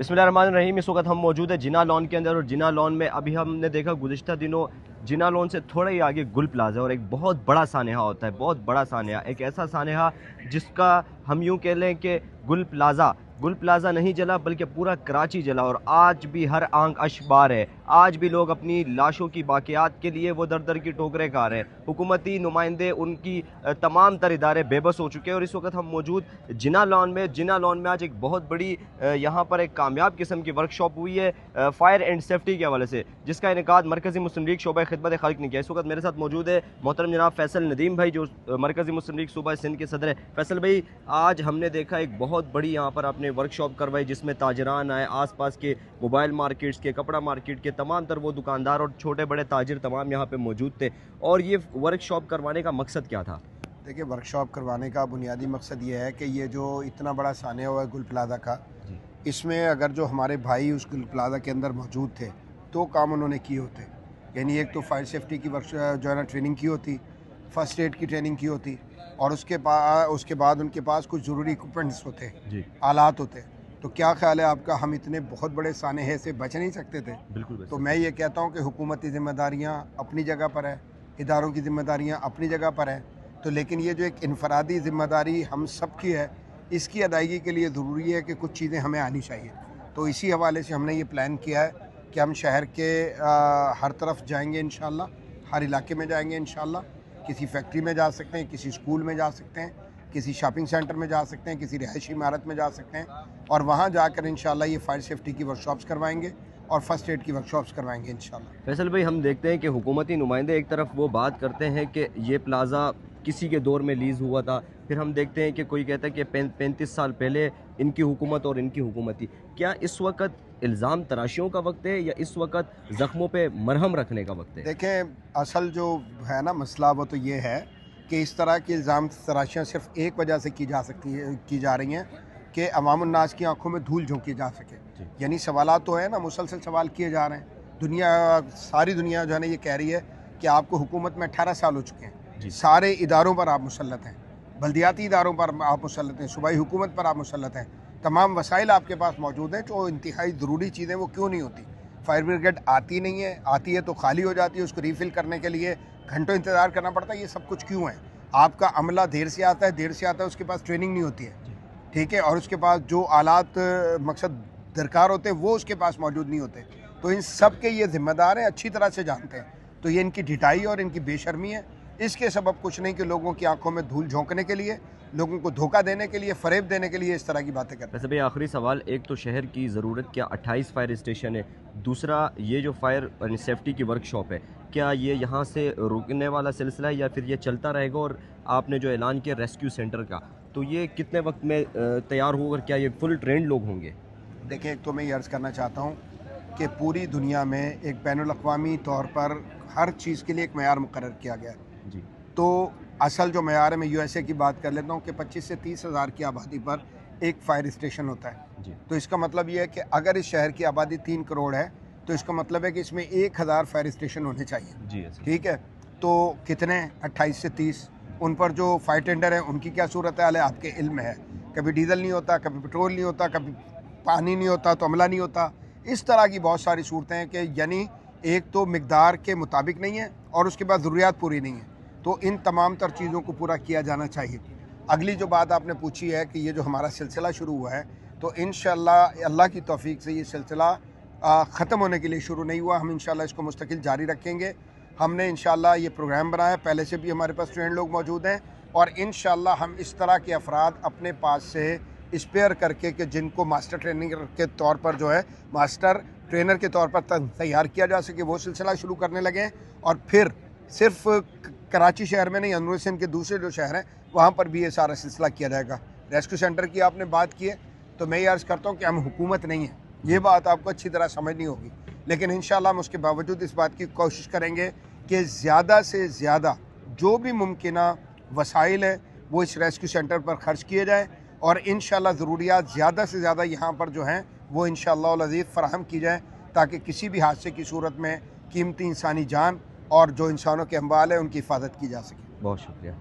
बिस्मिल्लाहिर्रहमानिर्रहीम। इस वक्त हम मौजूद है जिना लॉन के अंदर, और जिना लॉन में अभी हमने देखा गुज़िश्ता दिनों जिना लॉन से थोड़ा ही आगे गुल प्लाजा और एक बहुत बड़ा सानेहा होता है, बहुत बड़ा सानेहा, एक ऐसा सानेहा जिसका हम यूँ कह लें कि गुल प्लाजा नहीं जला बल्कि पूरा कराची जला, और आज भी हर आंख अशबार है। आज भी लोग अपनी लाशों की बाकियात के लिए वो दर दर की ठोकरें खा रहे हैं। हुकूमती नुमाइंदे, उनकी तमाम तर इदारे बेबस हो चुके हैं। और इस वक्त हम मौजूद जिना लॉन में आज एक बहुत बड़ी यहाँ पर एक कामयाब किस्म की वर्कशॉप हुई है फायर एंड सेफ्टी के हवाले से, जिसका इनेकाद मरकज़ी मुस्लिम लीग शोबा खिदमत खल्क ने किया। इस वक्त मेरे साथ मौजूद है मोहतरम जनाब फैसल नदीम भाई, जो मरकज़ी मुस्लिम लीग सूबा सिंध के सदर है। फैसल भाई, आज हमने देखा एक बहुत बड़ी यहाँ पर आपने वर्कशॉप करवाई जिसमें ताजरान आए, आस पास के मोबाइल मार्केट्स के, कपड़ा मार्केट के तमाम तर वो दुकानदार और छोटे बड़े ताजिर तमाम यहाँ पे मौजूद थे। और ये वर्कशॉप करवाने का मकसद क्या था? देखिए, वर्कशॉप करवाने का बुनियादी मकसद ये है कि ये जो इतना बड़ा सानिया हुआ है गुल प्लाजा का, इसमें अगर जो हमारे भाई उस गुल प्लाजा के अंदर मौजूद थे तो काम उन्होंने किए होते। यानी एक तो फायर सेफ्टी की जो है ना ट्रेनिंग की होती, फर्स्ट एड की ट्रेनिंग की होती, और उसके बाद उनके पास कुछ ज़रूरी इक्विपमेंट्स होते, आलात होते। तो क्या ख्याल है आपका, हम इतने बहुत बड़े सानेहे से बच नहीं सकते थे? बिल्कुल। तो मैं ये कहता हूँ कि हुकूमती ज़िम्मेदारियाँ अपनी जगह पर है, इदारों की ज़िम्मेदारियाँ अपनी जगह पर है, तो लेकिन ये जो एक इनफरादी ज़िम्मेदारी हम सब की है, इसकी अदायगी के लिए ज़रूरी है कि कुछ चीज़ें हमें आनी चाहिए। तो इसी हवाले से हमने ये प्लान किया है कि हम शहर के हर तरफ जाएंगे इंशाल्लाह, हर इलाके में जाएंगे इंशाल्लाह। किसी फैक्ट्री में जा सकते हैं, किसी स्कूल में जा सकते हैं, किसी शॉपिंग सेंटर में जा सकते हैं, किसी रिहायशी इमारत में जा सकते हैं, और वहाँ जाकर इंशाल्लाह ये फायर सेफ्टी की वर्कशॉप्स करवाएंगे और फर्स्ट एड की वर्कशॉप्स करवाएंगे इंशाल्लाह। फैसल भाई, हम देखते हैं कि हुकूमती नुमाइंदे एक तरफ वो बात करते हैं कि ये प्लाज़ा किसी के दौर में लीज़ हुआ था, फिर हम देखते हैं कि कोई कहता है कि 35 साल पहले इनकी हुकूमत और इनकी हुकूमत थी। क्या इस वक्त इल्ज़ाम तराशियों का वक्त है या इस वक्त ज़ख्मों पे मरहम रखने का वक्त है? देखें, असल जो है ना मसला, वो तो ये है कि इस तरह की इल्ज़ाम तराशियाँ सिर्फ एक वजह से की जा रही हैं कि अवामुन्नास की आंखों में धूल झोंकी जा सके। यानी सवालात तो है ना, मुसलसल सवाल किए जा रहे हैं। सारी दुनिया जो है ना ये कह रही है कि आपको हुकूमत में 18 साल हो चुके हैं, सारे इदारों पर आप मुसल्लत हैं, बल्दियाती इदारों पर आप मुसल्लत हैं, सूबाई हुकूमत पर आप मुसल्लत हैं, तमाम वसाइल आपके पास मौजूद हैं। जो इंतहाई ज़रूरी चीज़ें वो क्यों नहीं होती? फायर ब्रिगेड आती नहीं है, आती है तो खाली हो जाती है, उसको रीफ़िल करने के लिए घंटों इंतज़ार करना पड़ता है। ये सब कुछ क्यों है? आपका अमला देर से आता है, उसके पास ट्रेनिंग नहीं होती है, ठीक है, और उसके पास जो आलात मकसद दरकार होते हैं वो उसके पास मौजूद नहीं होते। तो इन सब के ये ज़िम्मेदार हैं, अच्छी तरह से जानते हैं। तो ये इनकी ढिठाई और इनकी बेशर्मी है। इसके सबब कुछ नहीं कि लोगों की आंखों में धूल झोंकने के लिए, लोगों को धोखा देने के लिए, फ़रेब देने के लिए इस तरह की बातें करते हैं। वैसे भाई, आखिरी सवाल, एक तो शहर की ज़रूरत, क्या 28 फायर स्टेशन है? दूसरा, ये जो फायर सेफ्टी की वर्कशॉप है, क्या ये यहाँ से रुकने वाला सिलसिला है या फिर ये चलता रहेगा? और आपने जो ऐलान किया रेस्क्यू सेंटर का, तो ये कितने वक्त में तैयार होगा और क्या ये फुल ट्रेंड लोग होंगे? देखिए, एक तो मैं ये अर्ज़ करना चाहता हूँ कि पूरी दुनिया में एक बैनुल-अक़वामी तौर पर हर चीज़ के लिए एक मयार मुक़र्रर किया गया है। जी। तो असल जो मयार है, मैं यूएसए की बात कर लेता हूँ कि 25 से 30 हज़ार की आबादी पर एक फायर स्टेशन होता है। जी। तो इसका मतलब ये है कि अगर इस शहर की आबादी 3 करोड़ है तो इसका मतलब है कि इसमें 1000 फायर स्टेशन होने चाहिए। जी, ठीक है, तो कितने? 28 से 30। उन पर जो फायर टेंडर हैं उनकी क्या सूरत हाल है आपके इल्म में है। कभी डीजल नहीं होता, कभी पेट्रोल नहीं होता, कभी पानी नहीं होता तो अमला नहीं होता। इस तरह की बहुत सारी सूरतें हैं कि यानी एक तो मिकदार के मुताबिक नहीं है और उसके बाद ज़रूरियात पूरी नहीं है। तो इन तमाम तर चीज़ों को पूरा किया जाना चाहिए। अगली जो बात आपने पूछी है कि ये जो हमारा सिलसिला शुरू हुआ है, तो इंशाअल्लाह अल्लाह की तौफीक से ये सिलसिला ख़त्म होने के लिए शुरू नहीं हुआ। हम इंशाअल्लाह इसको मुस्तकिल जारी रखेंगे। हमने इंशाअल्लाह ये प्रोग्राम बनाया, पहले से भी हमारे पास ट्रेंड लोग मौजूद हैं, और इंशाअल्लाह हम इस तरह के अफराद अपने पास से स्पेयर करके कि जिनको मास्टर ट्रेनिंग के तौर पर जो है मास्टर ट्रेनर के तौर पर तैयार किया जा सके, वो सिलसिला शुरू करने लगे। और फिर सिर्फ कराची शहर में नहीं, अंदर सिंध के दूसरे जो शहर हैं वहाँ पर भी ये सारा सिलसिला किया जाएगा। रेस्क्यू सेंटर की आपने बात की है, तो मैं ये अर्ज़ करता हूँ कि हम हुकूमत नहीं है, ये बात आपको अच्छी तरह समझनी होगी, लेकिन इंशाअल्लाह हम उसके बावजूद इस बात की कोशिश करेंगे कि ज़्यादा से ज़्यादा जो भी मुमकिन वसाइल हैं वो इस रेस्क्यू सेंटर पर खर्च किए जाएँ, और इंशाअल्लाह ज़रूरियात ज़्यादा से ज़्यादा यहाँ पर जो हैं वो इंशाअल्लाह अज़ीज़ फ़राहम की जाए, ताकि किसी भी हादसे की सूरत में कीमती इंसानी जान और जो इंसानों के अम्वाल है उनकी हिफाजत की जा सके। बहुत शुक्रिया।